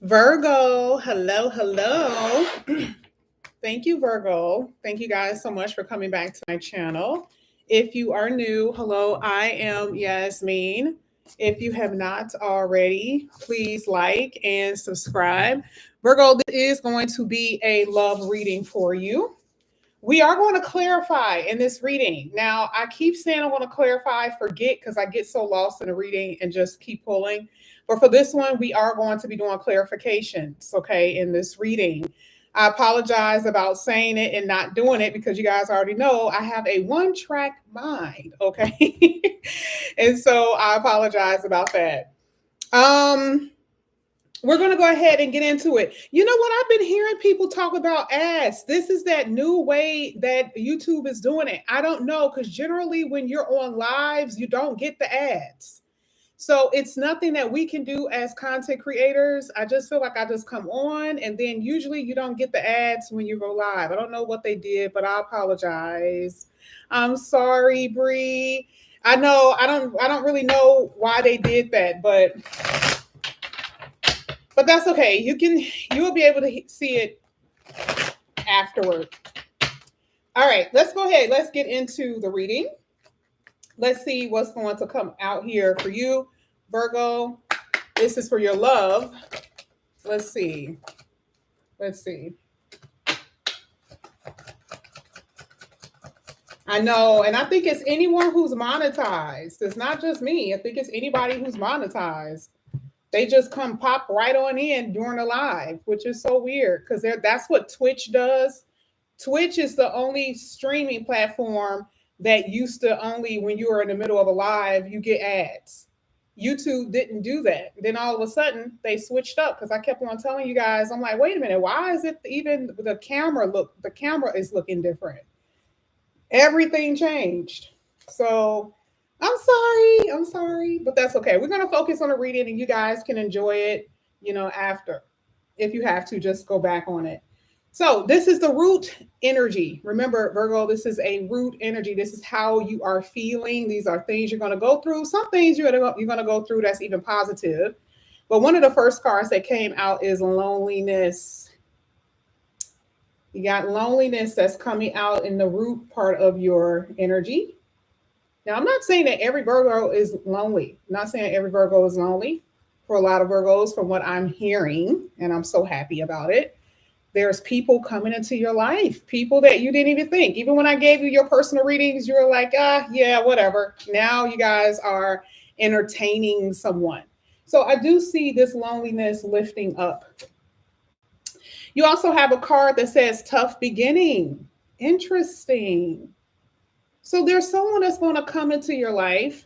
Virgo, hello, hello. Thank you, Virgo. Thank you guys so much for coming back to my channel. If you are new, hello, I am Yasmin. If you have not already, please like and subscribe. Virgo, this is going to be a love reading for you. We are going to clarify in this reading. Now, I keep saying I want to clarify, forget because I get so lost in the reading and just keep pulling. But for this one, we are going to be doing clarifications, okay, in this reading. I apologize about saying it and not doing it because you guys already know I have a one track mind, okay? And so I apologize about that. We're going to go ahead and get into it. You know what? I've been hearing people talk about ads. This is that new way that YouTube is doing it. I don't know because generally when you're on lives, you don't get the ads. So it's nothing that we can do as content creators. I just feel like I just come on and then usually you don't get the ads when you go live. I don't know what they did, but I apologize. I'm sorry, Bree. I know I don't really know why they did that, but that's okay. You will be able to see it afterward. All right, let's go ahead. Let's get into the reading. Let's see what's going to come out here for you, Virgo. This is for your love. Let's see. Let's see. I know, and I think it's anyone who's monetized. It's not just me. I think it's anybody who's monetized. They just come pop right on in during a live, which is so weird because that's what Twitch does. Twitch is the only streaming platform that used to only when you were in the middle of a live, you get ads. YouTube didn't do that. Then all of a sudden they switched up because I kept on telling you guys, I'm like, wait a minute, why is it even the camera is looking different? Everything changed. So I'm sorry, but that's okay. We're going to focus on the reading and you guys can enjoy it, after. If you have to, just go back on it. So this is the root energy. Remember, Virgo, this is a root energy. This is how you are feeling. These are things you're going to go through. Some things you're going to go through that's even positive. But one of the first cards that came out is loneliness. You got loneliness that's coming out in the root part of your energy. Now, I'm not saying that every Virgo is lonely. I'm not saying every Virgo is lonely. For a lot of Virgos, from what I'm hearing, and I'm so happy about it, there's people coming into your life, people that you didn't even think. Even when I gave you your personal readings, you were like, yeah, whatever. Now you guys are entertaining someone. So I do see this loneliness lifting up. You also have a card that says tough beginning. Interesting. So there's someone that's going to come into your life.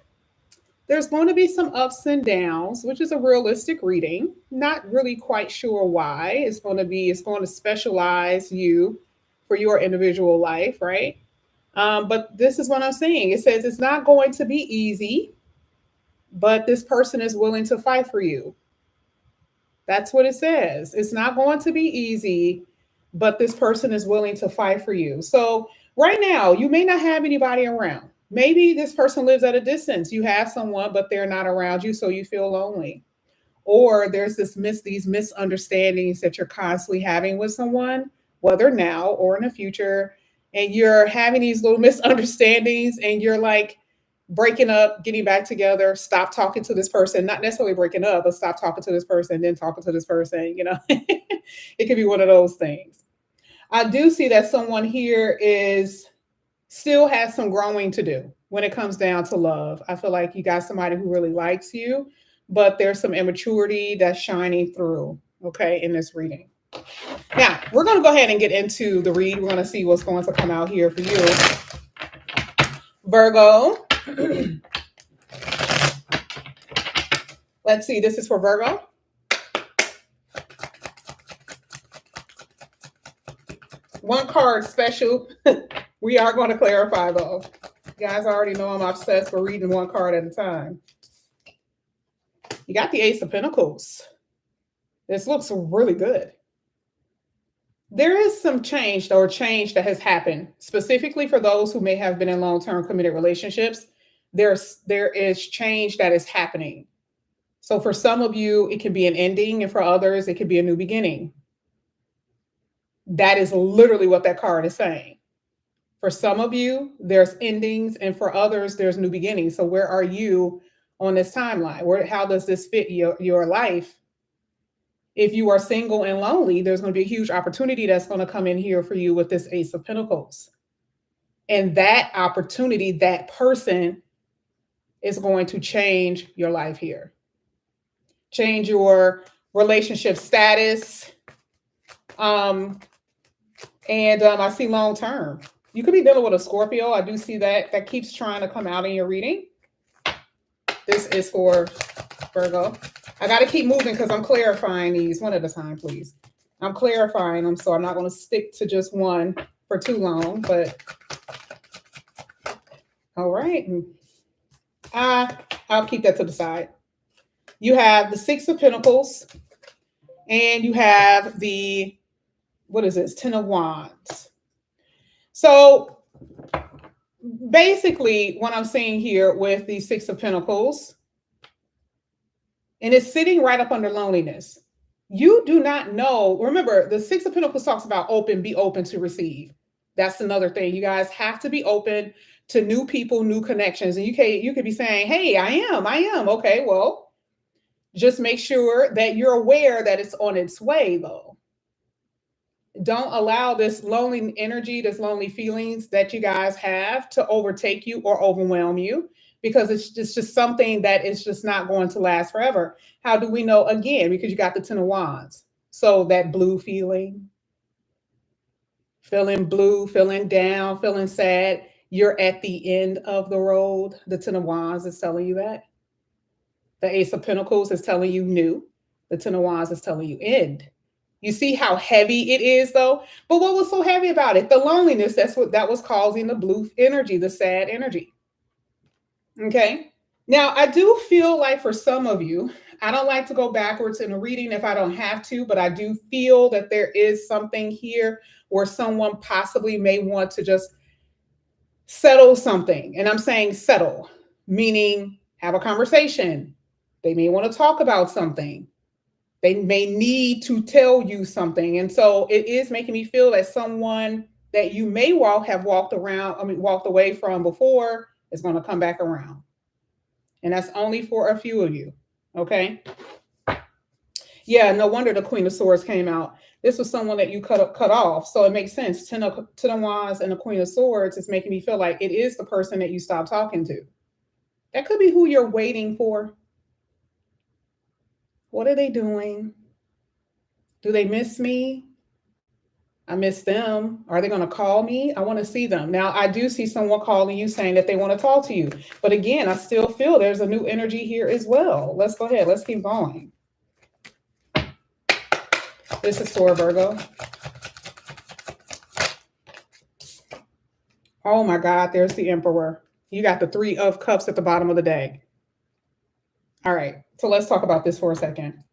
There's going to be some ups and downs, which is a realistic reading. Not really quite sure why. It's going to specialize you for your individual life, right? But this is what I'm saying. It says it's not going to be easy, but this person is willing to fight for you. That's what it says. It's not going to be easy, but this person is willing to fight for you. So right now, you may not have anybody around. Maybe this person lives at a distance. You have someone, but they're not around you, so you feel lonely. Or there's these misunderstandings that you're constantly having with someone, whether now or in the future, and you're having these little misunderstandings, and you're like breaking up, getting back together, stop talking to this person, not necessarily breaking up, but stop talking to this person, then talking to this person. It could be one of those things. I do see that someone here still has some growing to do when it comes down to love. I feel like you got somebody who really likes you, but there's some immaturity that's shining through, okay, in this reading. Now, we're going to go ahead and get into the read. We're going to see what's going to come out here for you, Virgo. Let's see. This is for Virgo. One card special. We are going to clarify, though. You guys already know I'm obsessed with reading one card at a time. You got the Ace of Pentacles. This looks really good. There is some change that has happened, specifically for those who may have been in long-term committed relationships. There is change that is happening. So for some of you, it can be an ending, and for others, it could be a new beginning. That is literally what that card is saying. For some of you, there's endings, and for others, there's new beginnings. So where are you on this timeline? How does this fit your life? If you are single and lonely, there's going to be a huge opportunity that's going to come in here for you with this Ace of Pentacles. And that opportunity, that person is going to change your life here. Change your relationship status. I see long term. You could be dealing with a Scorpio. I do see that keeps trying to come out in your reading. This is for Virgo. I got to keep moving because I'm clarifying these one at a time, please. I'm clarifying them, so I'm not going to stick to just one for too long, but all right. I'll keep that to the side. You have the Six of Pentacles, and you have the, what is this? 10 of Wands. So basically what I'm seeing here with the Six of Pentacles, and it's sitting right up under loneliness. You do not know. Remember, the Six of Pentacles talks about be open to receive. That's another thing. You guys have to be open to new people, new connections. And you could be saying, hey, I am. Okay, well, just make sure that you're aware that it's on its way, though. Don't allow this lonely energy, this lonely feelings that you guys have to overtake you or overwhelm you, because it's just something that is just not going to last forever. How do we know? Again, because you got the 10 of Wands. So that blue feeling, feeling blue, feeling down, feeling sad, you're at the end of the road. The 10 of Wands is telling you that. The Ace of Pentacles is telling you new. The 10 of Wands is telling you end. You see how heavy it is, though? But what was so heavy about it? The loneliness. That was causing the blue energy, the sad energy. Okay. Now, I do feel like for some of you, I don't like to go backwards in a reading if I don't have to, but I do feel that there is something here where someone possibly may want to just settle something. And I'm saying settle, meaning have a conversation. They may want to talk about something. They may need to tell you something. And so it is making me feel that someone that you may have walked away from before is going to come back around. And that's only for a few of you. Okay. Yeah, no wonder the Queen of Swords came out. This was someone that you cut off. So it makes sense. 10 of Wands and the Queen of Swords is making me feel like it is the person that you stopped talking to. That could be who you're waiting for. What are they doing? Do they miss me? I miss them. Are they going to call me? I want to see them. Now, I do see someone calling you saying that they want to talk to you. But again, I still feel there's a new energy here as well. Let's go ahead. Let's keep going. This is for Virgo. Oh my God, there's the Emperor. You got the 3 of Cups at the bottom of the deck. All right, so let's talk about this for a second.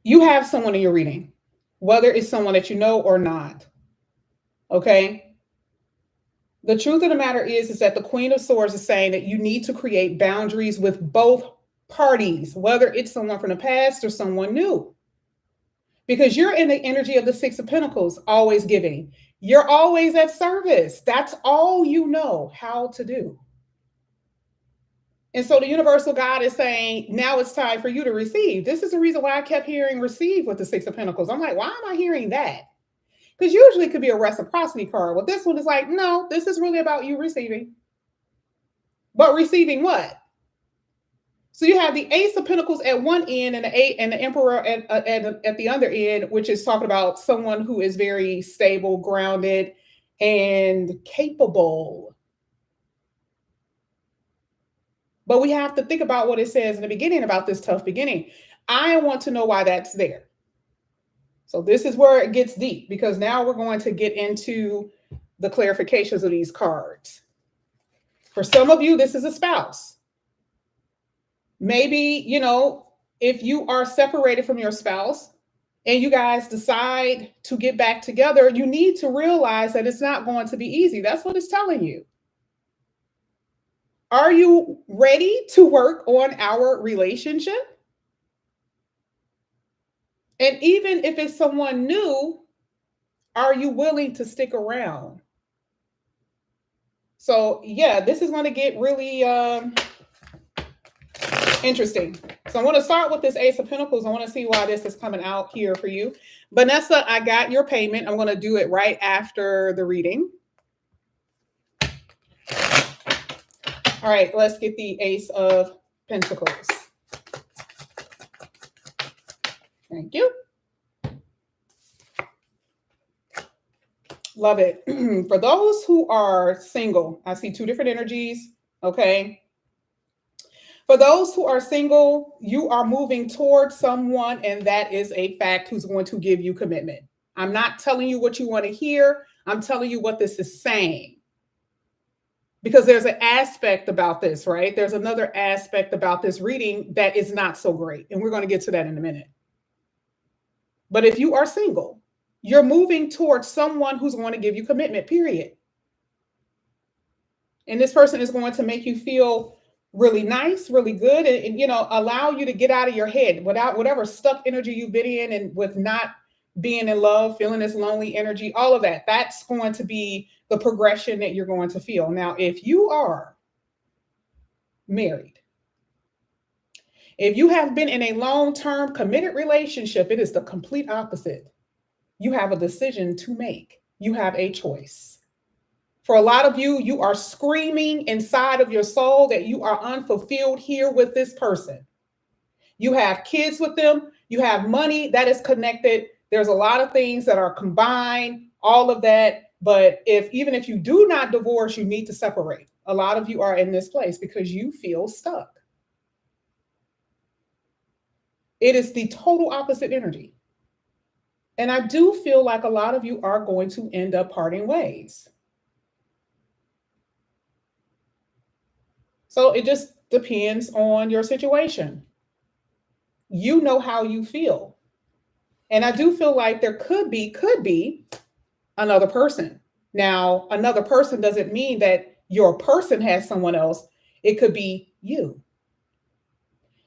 You have someone in your reading, whether it's someone that you know or not. Okay? The truth of the matter is that the Queen of Swords is saying that you need to create boundaries with both parties, whether it's someone from the past or someone new. Because you're in the energy of the 6 of Pentacles, always giving. You're always at service. That's all you know how to do. And so the universal God is saying, now it's time for you to receive. This is the reason why I kept hearing receive with the 6 of Pentacles. I'm like, why am I hearing that? Because usually it could be a reciprocity card. Well, this one is like, no, this is really about you receiving. But receiving what? So you have the Ace of Pentacles at one end and the Emperor at the other end, which is talking about someone who is very stable, grounded, and capable. But we have to think about what it says in the beginning about this tough beginning. I want to know why that's there. So this is where it gets deep, because now we're going to get into the clarifications of these cards. For some of you, this is a spouse. Maybe, if you are separated from your spouse and you guys decide to get back together, you need to realize that it's not going to be easy. That's what it's telling you. Are you ready to work on our relationship? And even if it's someone new, are you willing to stick around? So, yeah, this is going to get really interesting. So, I want to start with this Ace of Pentacles. I want to see why this is coming out here for you. Vanessa, I got your payment. I'm going to do it right after the reading. All right, let's get the Ace of Pentacles. Thank you. Love it. For those who are single, I see two different energies. Okay. For those who are single, you are moving towards someone, and that is a fact, who's going to give you commitment. I'm not telling you what you want to hear. I'm telling you what this is saying. Because there's an aspect about this, right? There's another aspect about this reading that is not so great. And we're going to get to that in a minute. But if you are single, you're moving towards someone who's going to give you commitment, period. And this person is going to make you feel really nice, really good, and allow you to get out of your head without whatever stuck energy you've been in, and with not being in love, feeling this lonely energy, all of that. That's going to be the progression that you're going to feel. Now, if you are married, if you have been in a long-term committed relationship, it is the complete opposite. You have a decision to make. You have a choice. For a lot of you, you are screaming inside of your soul that you are unfulfilled here with this person. You have kids with them. You have money that is connected. There's a lot of things that are combined, all of that. But even if you do not divorce, you need to separate. A lot of you are in this place because you feel stuck. It is the total opposite energy. And I do feel like a lot of you are going to end up parting ways. So it just depends on your situation. You know how you feel. And I do feel like there could be another person. Now, another person doesn't mean that your person has someone else. It could be you.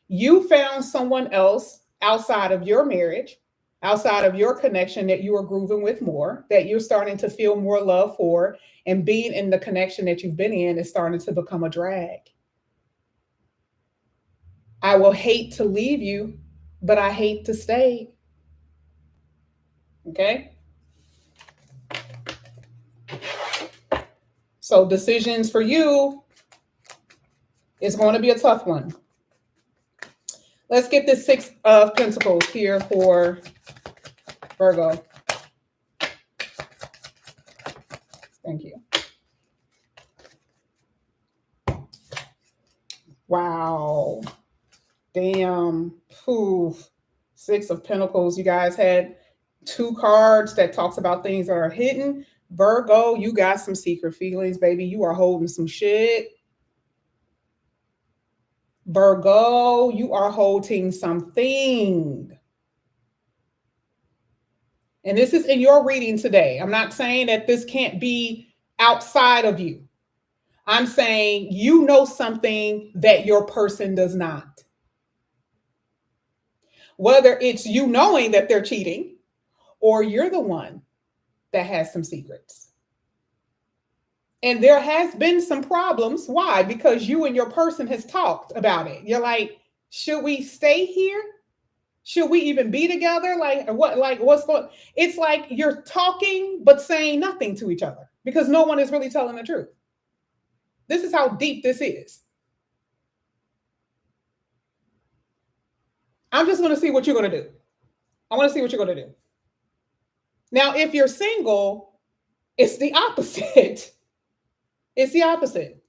You found someone else outside of your marriage, outside of your connection, that you are grooving with more, that you're starting to feel more love for, and being in the connection that you've been in is starting to become a drag. I will hate to leave you, but I hate to stay. Okay? So decisions for you is going to be a tough one. Let's get this Six of Pentacles here for Virgo. Thank you. Wow. Damn. Poof. Six of Pentacles. You guys had two cards that talks about things that are hidden. Virgo, you got some secret feelings, baby. You are holding some shit. Virgo, you are holding something. And this is in your reading today. I'm not saying that this can't be outside of you. I'm saying you know something that your person does not. Whether it's you knowing that they're cheating, or you're the one that has some secrets. And there has been some problems. Why? Because you and your person has talked about it. You're like, should we stay here? Should we even be together? What's going? It's like you're talking but saying nothing to each other because no one is really telling the truth. This is how deep this is. I'm just going to see what you're going to do. I want to see what you're going to do. Now, if you're single, it's the opposite. It's the opposite.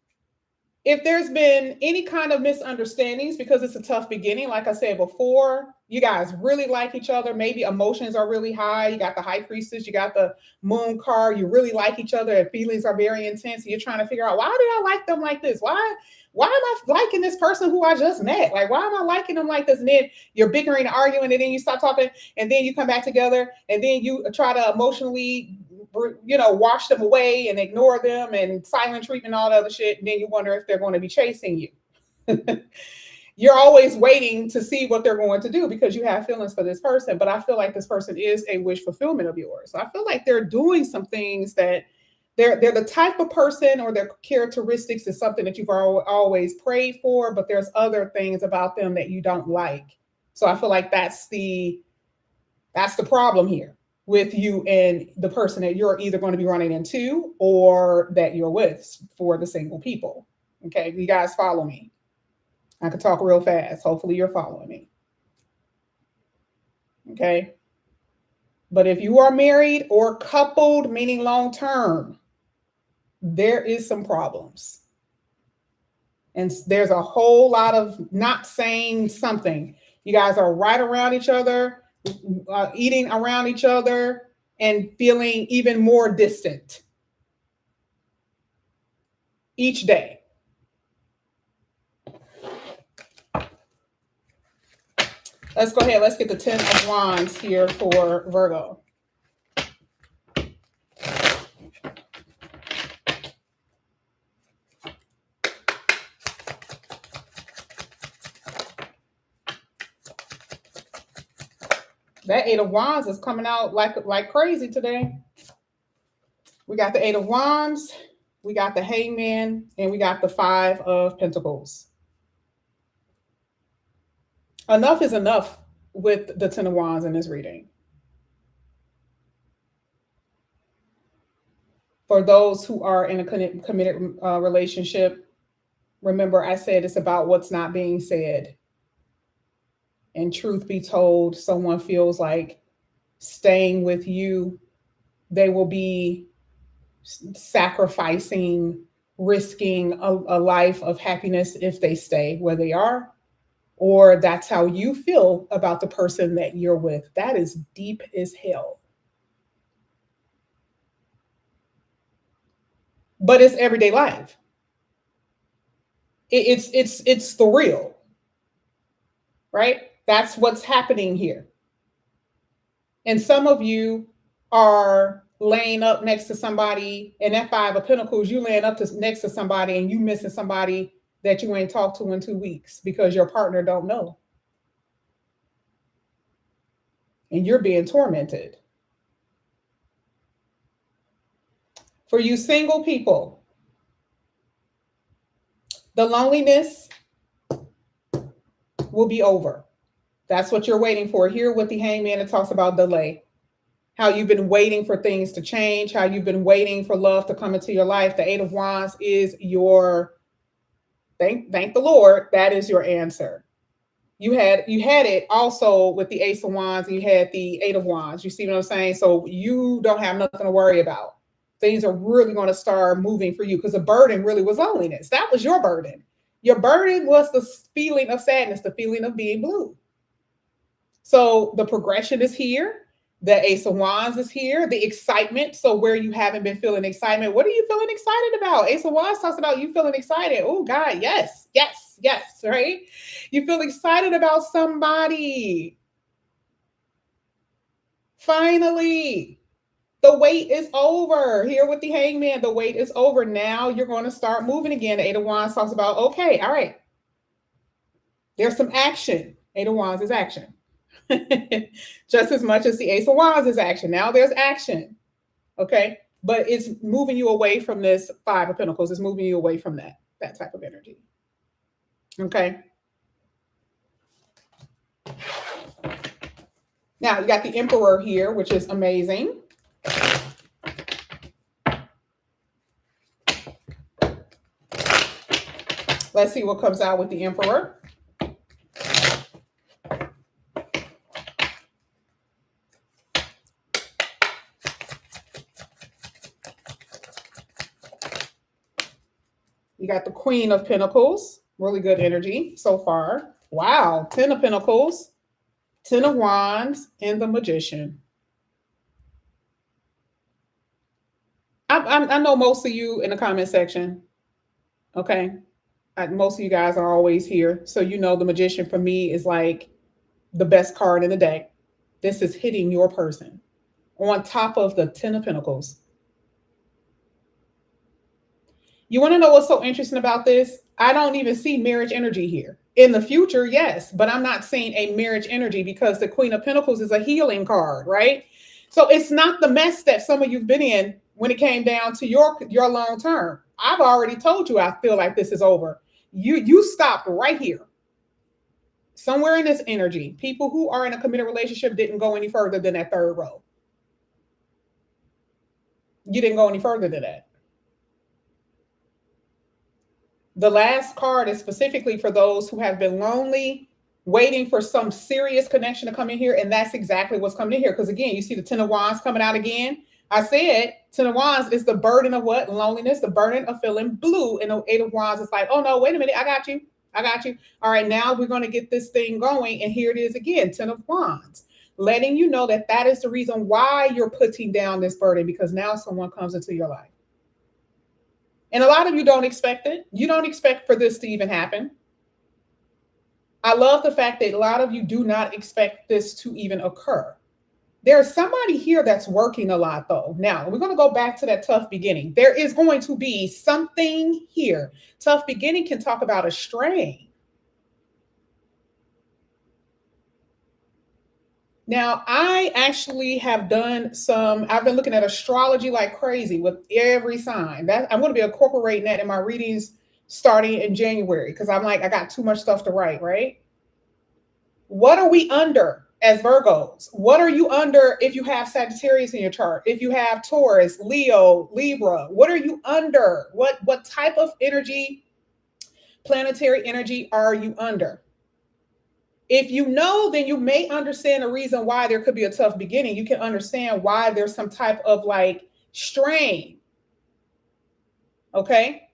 If there's been any kind of misunderstandings, because it's a tough beginning, like I said before, you guys really like each other. Maybe emotions are really high. You got the High Priestess, you got the Moon card. You really like each other and feelings are very intense. And you're trying to figure out, why did I like them like this? Why am I liking this person who I just met? Like, why am I liking them like this? And then you're bickering, arguing, and then you stop talking, and then you come back together, and then you try to emotionally wash them away and ignore them and silent treatment, all the other shit. And then you wonder if they're going to be chasing you. You're always waiting to see what they're going to do because you have feelings for this person. But I feel like this person is a wish fulfillment of yours. So I feel like they're doing some things that they're the type of person, or their characteristics is something that you've always prayed for, but there's other things about them that you don't like. So I feel like that's the problem here with you and the person that you're either going to be running into or that you're with for the single people. Okay, you guys follow me? I could talk real fast. Hopefully you're following me. Okay. But if you are married or coupled, meaning long term, there is some problems. And there's a whole lot of not saying something. You guys are right around each other, eating around each other, and feeling even more distant each day. Let's go ahead. Let's get the 10 of Wands here for Virgo. That 8 of Wands is coming out like crazy today. We got the 8 of Wands, we got the Hangman, and we got the 5 of Pentacles. Enough is enough with the 10 of Wands in this reading. For those who are in a committed relationship, remember I said it's about what's not being said. And truth be told, someone feels like staying with you, they will be sacrificing, risking a life of happiness if they stay where they are. Or that's how you feel about the person that you're with. That is deep as hell. But it's everyday life. It's the real, right? That's what's happening here. And some of you are laying up next to somebody, and that 5 of Pentacles, you laying up next to somebody and you missing somebody that you ain't talked to in 2 weeks because your partner don't know. And you're being tormented. For you single people, the loneliness will be over. That's what you're waiting for. Here with the Hangman, it talks about delay. How you've been waiting for things to change, how you've been waiting for love to come into your life. The 8 of Wands is your, thank the Lord, that is your answer. You had it also with the Ace of Wands, and you had the 8 of Wands. You see what I'm saying? So you don't have nothing to worry about. Things are really going to start moving for you, because the burden really was loneliness. That was your burden. Your burden was the feeling of sadness, the feeling of being blue. So the progression is here. The Ace of Wands is here. The excitement. So where you haven't been feeling excitement, what are you feeling excited about? Ace of Wands talks about you feeling excited. Oh God, yes, yes, yes, right? You feel excited about somebody. Finally, the wait is over. Here with the Hangman, the wait is over. Now you're going to start moving again. The 8 of Wands talks about, okay, all right. There's some action. 8 of Wands is action. Just as much as the Ace of Wands is action. Now there's action. Okay. But it's moving you away from this 5 of Pentacles. It's moving you away from that type of energy. Okay. Now you got the Emperor here, which is amazing. Let's see what comes out with the Emperor. You got the Queen of Pentacles. Really good energy so far. Wow. 10 of Pentacles, 10 of Wands, and the Magician. I know most of you in the comment section. Okay. Most of you guys are always here. So you know the Magician for me is like the best card in the deck. This is hitting your person. on top of the Ten of Pentacles. You want to know what's so interesting about this? I don't even see marriage energy here. In the future, yes, but I'm not seeing a marriage energy because the Queen of Pentacles is a healing card, right? So it's not the mess that some of you've been in when it came down to your long term. I've already told you I feel like this is over. You stopped right here. Somewhere in this energy, people who are in a committed relationship didn't go any further than that third row. You didn't go any further than that. The last card is specifically for those who have been lonely, waiting for some serious connection to come in here. And that's exactly what's coming in here. Because again, you see the Ten of Wands coming out again. I said Ten of Wands is the burden of what? Loneliness, the burden of feeling blue. And the Eight of Wands is like, oh no, wait a minute. I got you. I got you. All right, now we're going to get this thing going. And here it is again, Ten of Wands. Letting you know that that is the reason why you're putting down this burden, because now someone comes into your life. And a lot of you don't expect it. You don't expect for this to even happen. I love the fact that a lot of you do not expect this to even occur. There's somebody here that's working a lot, though. Now, we're going to go back to that tough beginning. There is going to be something here. Tough beginning can talk about a strain. Now, I actually have done I've been looking at astrology like crazy with every sign. I'm going to be incorporating that in my readings starting in January, because I'm like, I got too much stuff to write, right? What are we under as Virgos? What are you under if you have Sagittarius in your chart? If you have Taurus, Leo, Libra, what are you under? What type of energy, planetary energy, are you under? If you know, then you may understand the reason why there could be a tough beginning. You can understand why there's some type of like strain. Okay.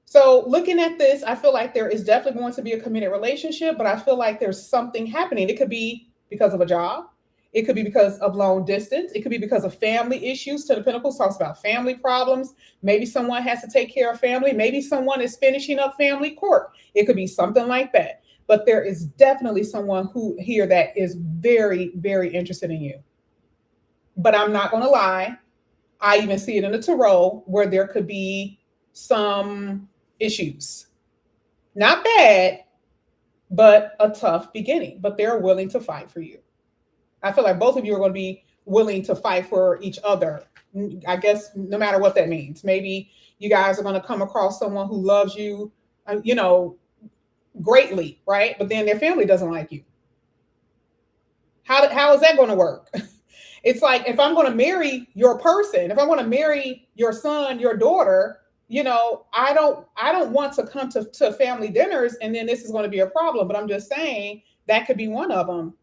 So looking at this, I feel like there is definitely going to be a committed relationship, but I feel like there's something happening. It could be because of a job. It could be because of long distance. It could be because of family issues. Ten of Pentacles talks about family problems. Maybe someone has to take care of family. Maybe someone is finishing up family court. It could be something like that. But there is definitely someone who here that is very, very interested in you. But I'm not going to lie. I even see it in the tarot where there could be some issues. Not bad, but a tough beginning. But they're willing to fight for you. I feel like both of you are going to be willing to fight for each other. I guess no matter what that means. Maybe you guys are going to come across someone who loves you, greatly, right? But then their family doesn't like you. How is that going to work? It's like, if I'm going to marry your person, if I want to marry your son, your daughter, I don't want to come to family dinners and then this is going to be a problem. But I'm just saying that could be one of them.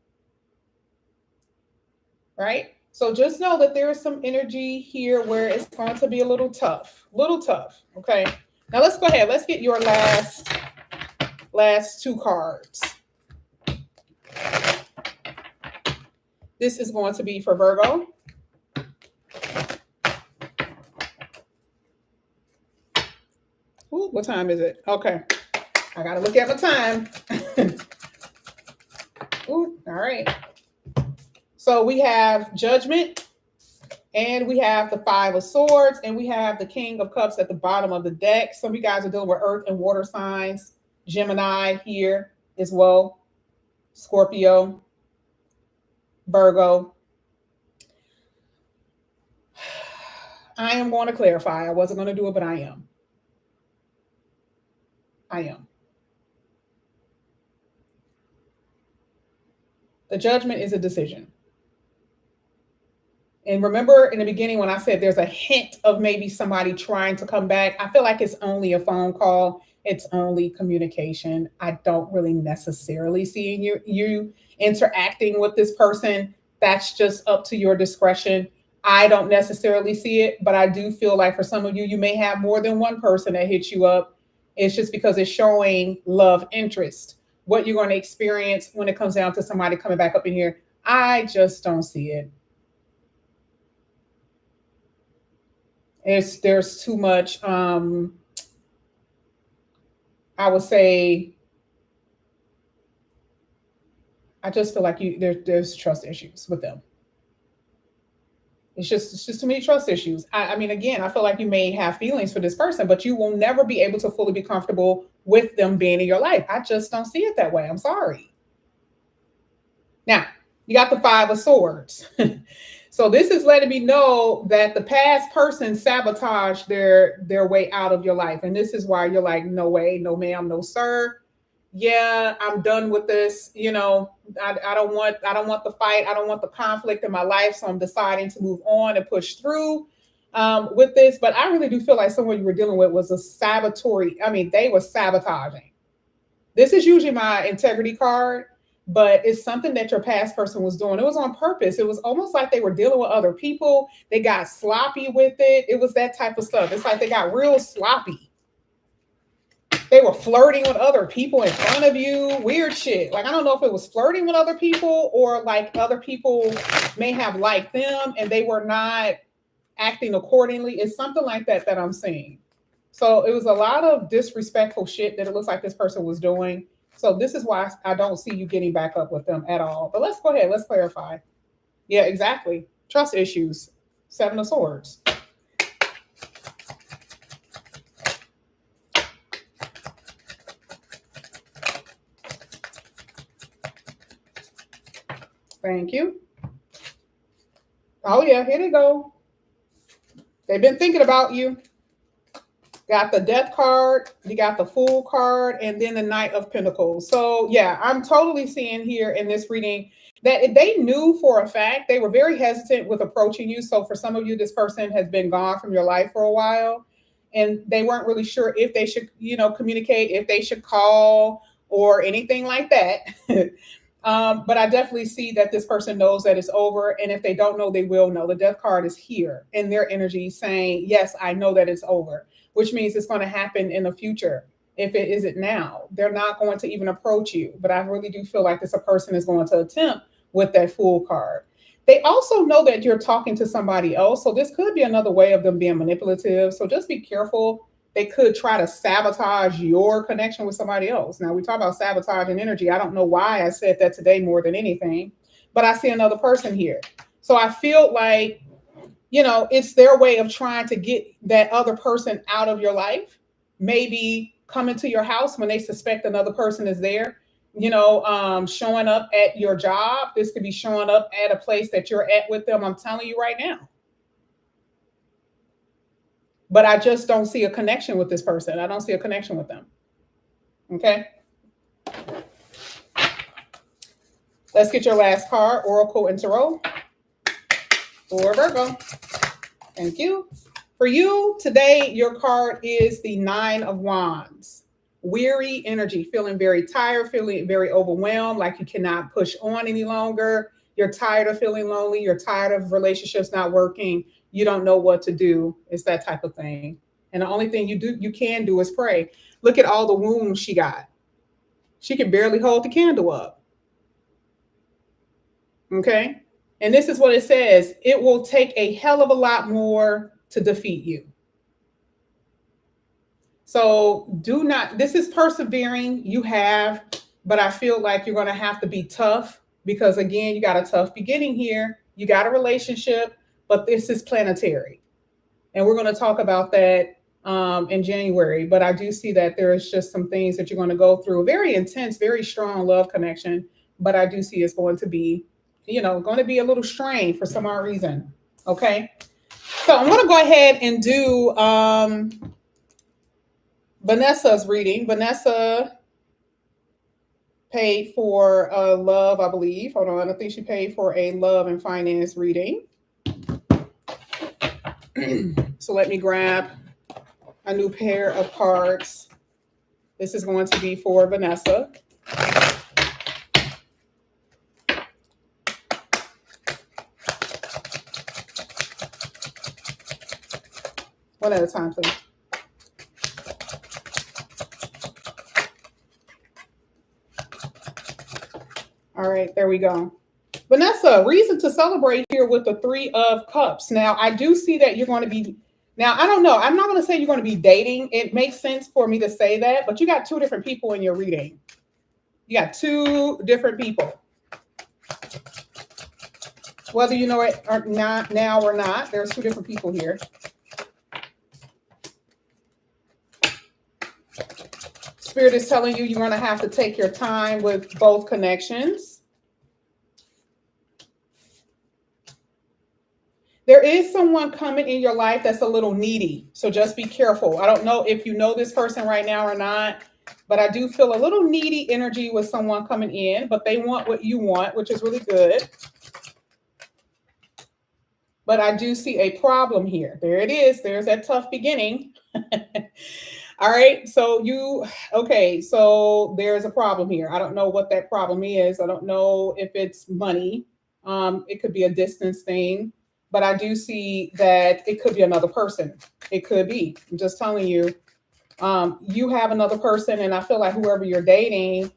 Right? So just know that there is some energy here where it's going to be a little tough. Okay. Now let's go ahead. Let's get your last two cards. This is going to be for Virgo. Ooh, what time is it? Okay. I got to look at my time. Ooh, all right. So we have Judgment, and we have the Five of Swords, and we have the King of Cups at the bottom of the deck. Some of you guys are dealing with earth and water signs. Gemini here as well. Scorpio, Virgo. I am going to clarify. I wasn't going to do it, but I am. The Judgment is a decision. And remember in the beginning when I said there's a hint of maybe somebody trying to come back, I feel like it's only a phone call. It's only communication. I don't really necessarily see you interacting with this person. That's just up to your discretion. I don't necessarily see it, but I do feel like for some of you, you may have more than one person that hits you up. It's just because it's showing love interest. What you're going to experience when it comes down to somebody coming back up in here, I just don't see it. There's too much, I would say, I just feel like there's trust issues with them. It's just too many trust issues. I mean, again, I feel like you may have feelings for this person, but you will never be able to fully be comfortable with them being in your life. I just don't see it that way. I'm sorry. Now, you got the Five of Swords. So this is letting me know that the past person sabotaged their way out of your life. And this is why you're like, no way, no ma'am, no sir. Yeah, I'm done with this. I don't want the fight. I don't want the conflict in my life. So I'm deciding to move on and push through with this. But I really do feel like someone you were dealing with was a saboteur. I mean, they were sabotaging. This is usually my integrity card, but it's something that your past person was doing. It was on purpose. It was almost like they were dealing with other people. They got sloppy with it. It was that type of stuff. It's like they got real sloppy. They were flirting with other people in front of you. Weird shit. Like, I don't know if it was flirting with other people or like other people may have liked them and they were not acting accordingly. It's something like that that I'm seeing. So it was a lot of disrespectful shit that it looks like this person was doing. So this is why I don't see you getting back up with them at all. But let's go ahead. Let's clarify. Yeah, exactly. Trust issues. Seven of Swords. Thank you. Oh, yeah, here they go. They've been thinking about you. Got the Death card, you got the Fool card, and then the Knight of Pentacles. So, yeah, I'm totally seeing here in this reading that they knew for a fact, they were very hesitant with approaching you. So for some of you, this person has been gone from your life for a while, and they weren't really sure if they should, communicate, if they should call or anything like that. But I definitely see that this person knows that it's over. And if they don't know, they will know. The Death card is here in their energy saying, yes, I know that it's over, which means it's going to happen in the future. If it isn't now, they're not going to even approach you. But I really do feel like this a person is going to attempt with that Fool card. They also know that you're talking to somebody else. So this could be another way of them being manipulative. So just be careful. They could try to sabotage your connection with somebody else. Now, we talk about sabotage and energy. I don't know why I said that today more than anything, but I see another person here. So I feel like, it's their way of trying to get that other person out of your life. Maybe coming to your house when they suspect another person is there, showing up at your job. This could be showing up at a place that you're at with them. I'm telling you right now. But I just don't see a connection with this person. I don't see a connection with them. Okay. Let's get your last card, Oracle and Tarot for Virgo. Thank you. For you today, your card is the Nine of Wands. Weary energy, feeling very tired, feeling very overwhelmed, like you cannot push on any longer. You're tired of feeling lonely. You're tired of relationships not working. You don't know what to do. It's that type of thing. And the only thing you can do is pray. Look at all the wounds she got. She can barely hold the candle up. Okay. And this is what it says. It will take a hell of a lot more to defeat you. So this is persevering. You have, but I feel like you're going to have to be tough because again, you got a tough beginning here. You got a relationship, but this is planetary. And we're going to talk about that in January. But I do see that there is just some things that you're going to go through. Very intense, very strong love connection. But I do see it's going to be, going to be a little strained for some odd reason. Okay. So I'm going to go ahead and do Vanessa's reading. Vanessa paid for love, I believe. Hold on. I think she paid for a love and finance reading. So let me grab a new pair of cards. This is going to be for Vanessa. One at a time, please. All right, there we go. Vanessa, reason to celebrate here with the Three of Cups. Now, I do see that you're going to be, now, I don't know. I'm not going to say you're going to be dating. It makes sense for me to say that, but you got two different people in your reading. You got two different people. Whether you know it or not now or not, there's two different people here. Spirit is telling you you're going to have to take your time with both connections. There is someone coming in your life that's a little needy, so just be careful. I don't know if you know this person right now or not, but I do feel a little needy energy with someone coming in, but they want what you want, which is really good. But I do see a problem here. There it is. There's that tough beginning. All right. So so there's a problem here. I don't know what that problem is. I don't know if it's money. It could be a distance thing, but I do see that it could be another person. It could be. I'm just telling you, you have another person, and I feel like whoever you're dating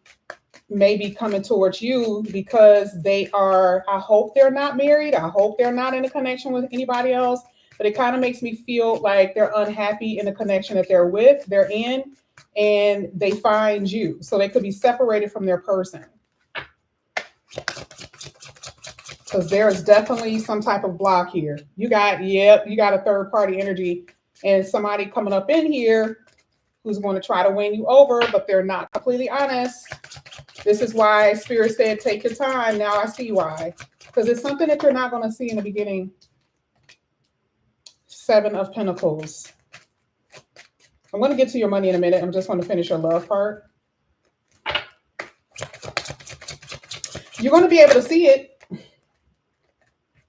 may be coming towards you because they are, I hope they're not married. I hope they're not in a connection with anybody else, but it kind of makes me feel like they're unhappy in the connection that they're in, and they find you. So they could be separated from their person. Because there's definitely some type of block here. You got a third party energy and somebody coming up in here who's going to try to win you over, but they're not completely honest. This is why Spirit said, take your time. Now I see why. Because it's something that you're not going to see in the beginning. 7 of Pentacles. I'm going to get to your money in a minute. I'm just going to finish your love part. You're going to be able to see it.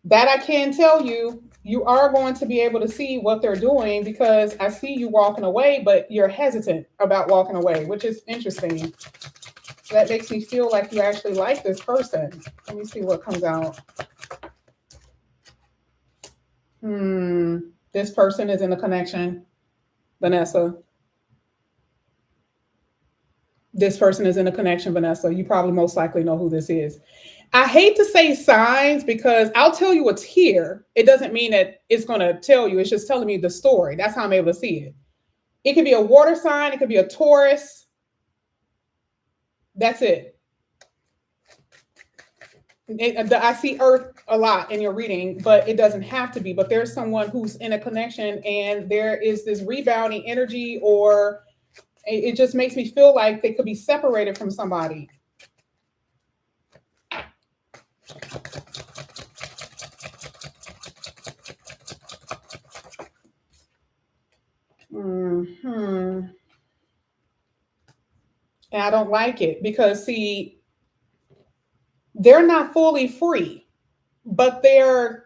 That I can tell you. You are going to be able to see what they're doing because I see you walking away, but you're hesitant about walking away, which is interesting. That makes me feel like you actually like this person. Let me see what comes out. This person is in a connection, Vanessa. This person is in a connection, Vanessa. You probably most likely know who this is. I hate to say signs because I'll tell you what's here. It doesn't mean that it's going to tell you. It's just telling me the story. That's how I'm able to see it. It could be a water sign. It could be a Taurus. That's it. I see Earth a lot in your reading, but it doesn't have to be. But there's someone who's in a connection and there is this rebounding energy, or it just makes me feel like they could be separated from somebody. And I don't like it because, see, they're not fully free, but they're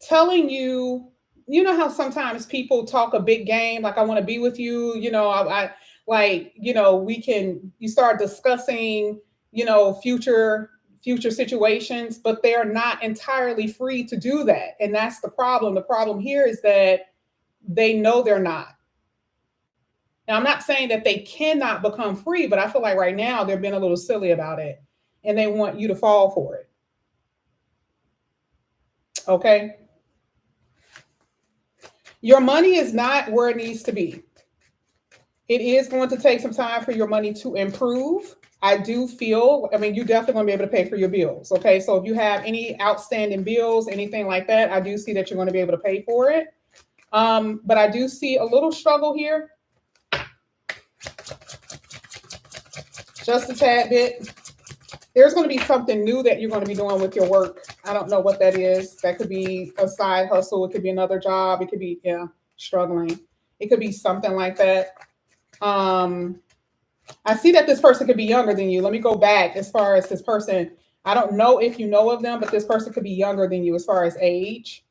telling you, you know how sometimes people talk a big game, like I want to be with you, I like, you start discussing, future situations, but they're not entirely free to do that. And that's the problem. The problem here is that they know they're not. Now, I'm not saying that they cannot become free, but I feel like right now they're being a little silly about it and they want you to fall for it. Okay. Your money is not where it needs to be. It is going to take some time for your money to improve. I do feel, you're definitely going to be able to pay for your bills. Okay. So if you have any outstanding bills, anything like that, I do see that you're going to be able to pay for it. But I do see a little struggle here. Just a tad bit. There's going to be something new that you're going to be doing with your work. I don't know what that is. That could be a side hustle. It could be another job. It could be, struggling. It could be something like that. I see that this person could be younger than you. Let me go back as far as this person. I don't know if you know of them, but this person could be younger than you as far as age.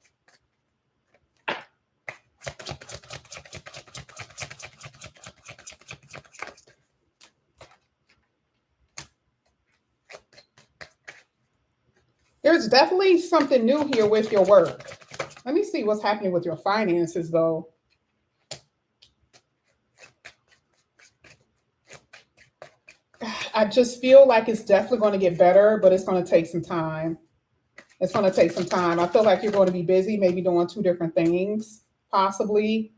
There's definitely something new here with your work. Let me see what's happening with your finances, though. I just feel like it's definitely going to get better, but it's going to take some time. It's going to take some time. I feel like you're going to be busy, maybe doing 2 different things, possibly.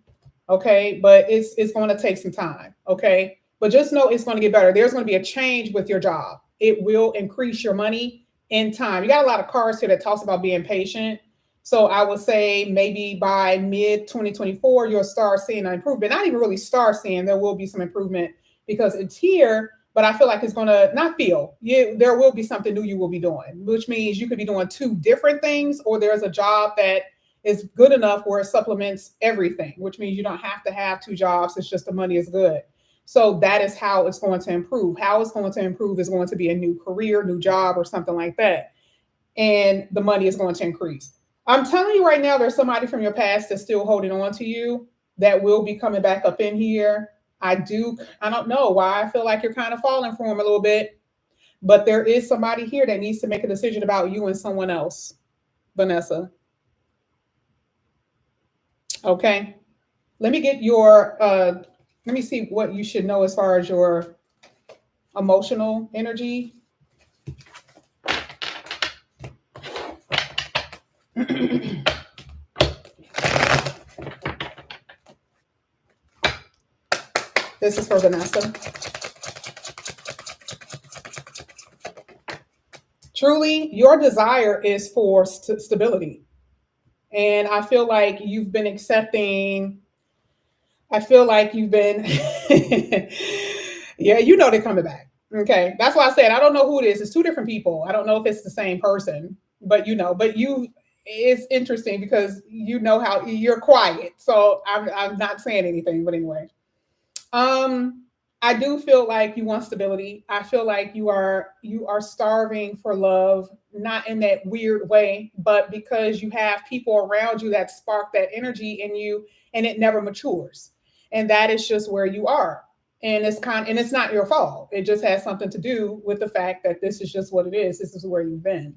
Okay, but it's going to take some time. Okay, but just know it's going to get better. There's going to be a change with your job. It will increase your money. in time. You got a lot of cards here that talks about being patient. So I would say maybe by mid 2024, you'll start seeing an improvement. Not even really start seeing, there will be some improvement because it's here, but I feel like it's going to not feel, there will be something new you will be doing, which means you could be doing two different things, or there's a job that is good enough where it supplements everything, which means you don't have to have two jobs. It's just the money is good. So that is how it's going to improve. How it's going to improve is going to be a new career, new job, or something like that. And the money is going to increase. I'm telling you right now, there's somebody from your past that's still holding on to you that will be coming back up in here. I don't know why I feel like you're kind of falling for him a little bit, but there is somebody here that needs to make a decision about you and someone else, Vanessa. Okay. Let me get your, let me see what you should know as far as your emotional energy. This is for Vanessa. Truly, your desire is for stability. And I feel like you've been accepting, I feel like you've been, yeah, you know they're coming back. Okay. That's why I said, I don't know who it is. It's two different people. I don't know if it's the same person, but it's interesting because you know how you're quiet. So I'm not saying anything, but anyway. Um, I do feel like you want stability. I feel like you are starving for love, not in that weird way, but because you have people around you that spark that energy in you and it never matures. And that is just where you are. And it's not your fault. It just has something to do with the fact that this is just what it is. This is where you've been.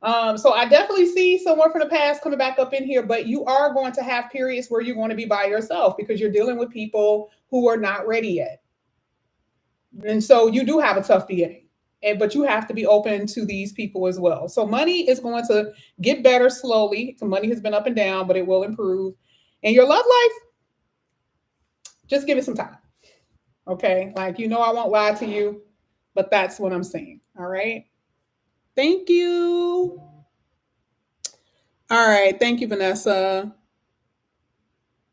So I definitely see someone from the past coming back up in here, but you are going to have periods where you're going to be by yourself because you're dealing with people who are not ready yet. And so you do have a tough beginning. But you have to be open to these people as well. So money is going to get better slowly. So money has been up and down, but it will improve. And your love life, just give it some time. Okay. Like, I won't lie to you, but that's what I'm saying. All right. Thank you. All right. Thank you, Vanessa.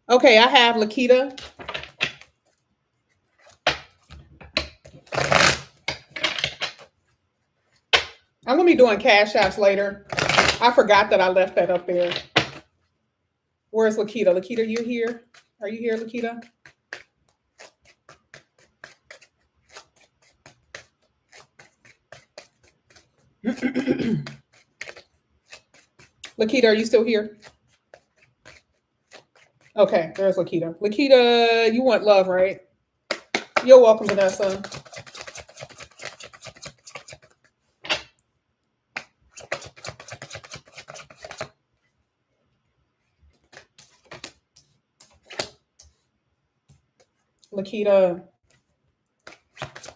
Okay. I have Lakita. I'm going to be doing cash apps later. I forgot that I left that up there. Where's Lakita? Lakita, you here? Are you here, Lakita? Lakita, are you still here? Okay, there's Lakita. Lakita, you want love, right? You're welcome, Vanessa. Lakita,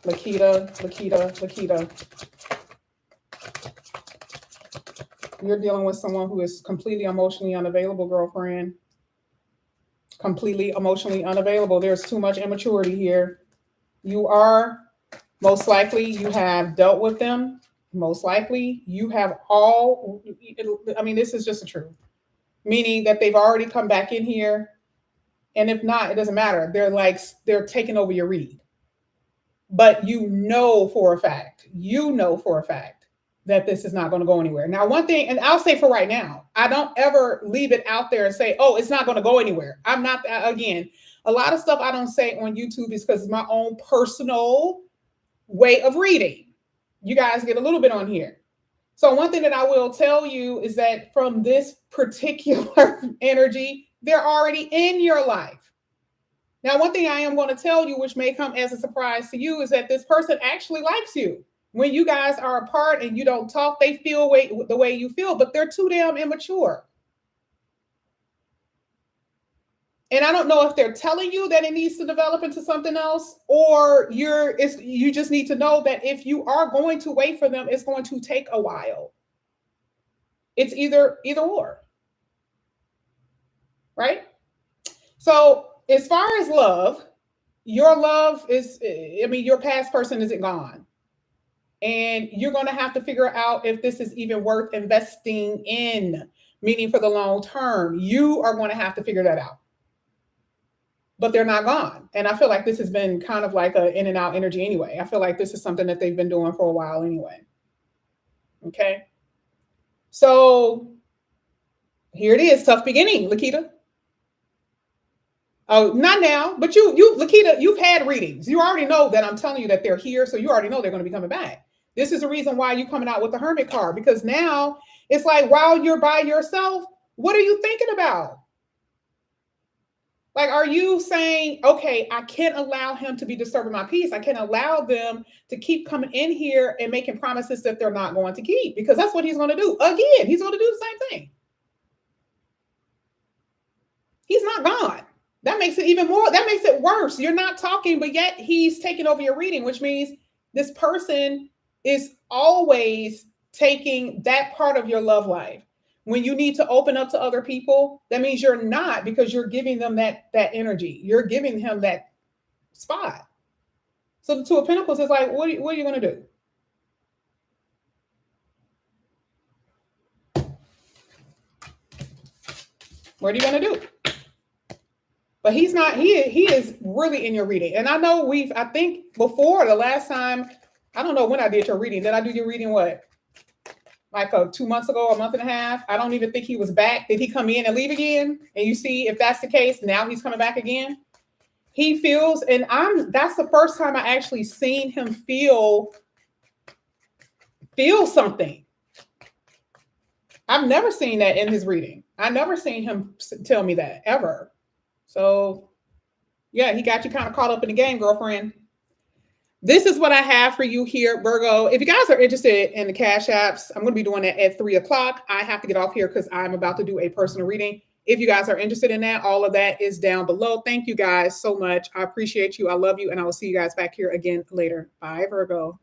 Lakita, Lakita, Lakita. You're dealing with someone who is completely emotionally unavailable, girlfriend. Completely emotionally unavailable. There's too much immaturity here. You are, most likely, you have dealt with them. Most likely, you have this is just the truth. Meaning that they've already come back in here. And if not, it doesn't matter. They're taking over your read. But for a fact that this is not going to go anywhere. Now, one thing, and I'll say for right now, I don't ever leave it out there and say, oh, it's not going to go anywhere. I'm not, again, a lot of stuff I don't say on YouTube is because it's my own personal way of reading. You guys get a little bit on here. So one thing that I will tell you is that from this particular energy, they're already in your life. Now, one thing I am going to tell you, which may come as a surprise to you, is that this person actually likes you. When you guys are apart and you don't talk, they feel the way you feel, but they're too damn immature. And I don't know if they're telling you that it needs to develop into something else, or you just need to know that if you are going to wait for them, it's going to take a while. It's either or. Right? So as far as love, your past person isn't gone. And you're going to have to figure out if this is even worth investing in, meaning for the long term. You are going to have to figure that out. But they're not gone. And I feel like this has been kind of like a in and out energy anyway. I feel like this is something that they've been doing for a while anyway. Okay. So here it is. Tough beginning, Lakita. Oh, not now, but you, Lakita, you've had readings. You already know that I'm telling you that they're here, so you already know they're going to be coming back. This is the reason why you're coming out with the Hermit card, because now it's like while you're by yourself, what are you thinking about? Like, are you saying, okay, I can't allow him to be disturbing my peace. I can't allow them to keep coming in here and making promises that they're not going to keep, because that's what he's going to do. Again, he's going to do the same thing. He's not gone. That makes it even more, that makes it worse. You're not talking, but yet he's taking over your reading, which means this person is always taking that part of your love life. When you need to open up to other people, that means you're not, because you're giving them that energy. You're giving him that spot. So the Two of Pentacles is like, what are you going to do? What are you going to do? But he's not, he is really in your reading. And I know I think before the last time, I don't know when I did your reading. Did I do your reading what? Like 2 months ago, a month and a half? I don't even think he was back. Did he come in and leave again? And you see, if that's the case, now he's coming back again. He feels, and that's the first time I actually seen him feel something. I've never seen that in his reading. I never seen him tell me that ever. So, yeah, he got you kind of caught up in the game, girlfriend. This is what I have for you here, Virgo. If you guys are interested in the Cash Apps, I'm going to be doing that at 3 o'clock. I have to get off here because I'm about to do a personal reading. If you guys are interested in that, all of that is down below. Thank you guys so much. I appreciate you. I love you. And I will see you guys back here again later. Bye, Virgo.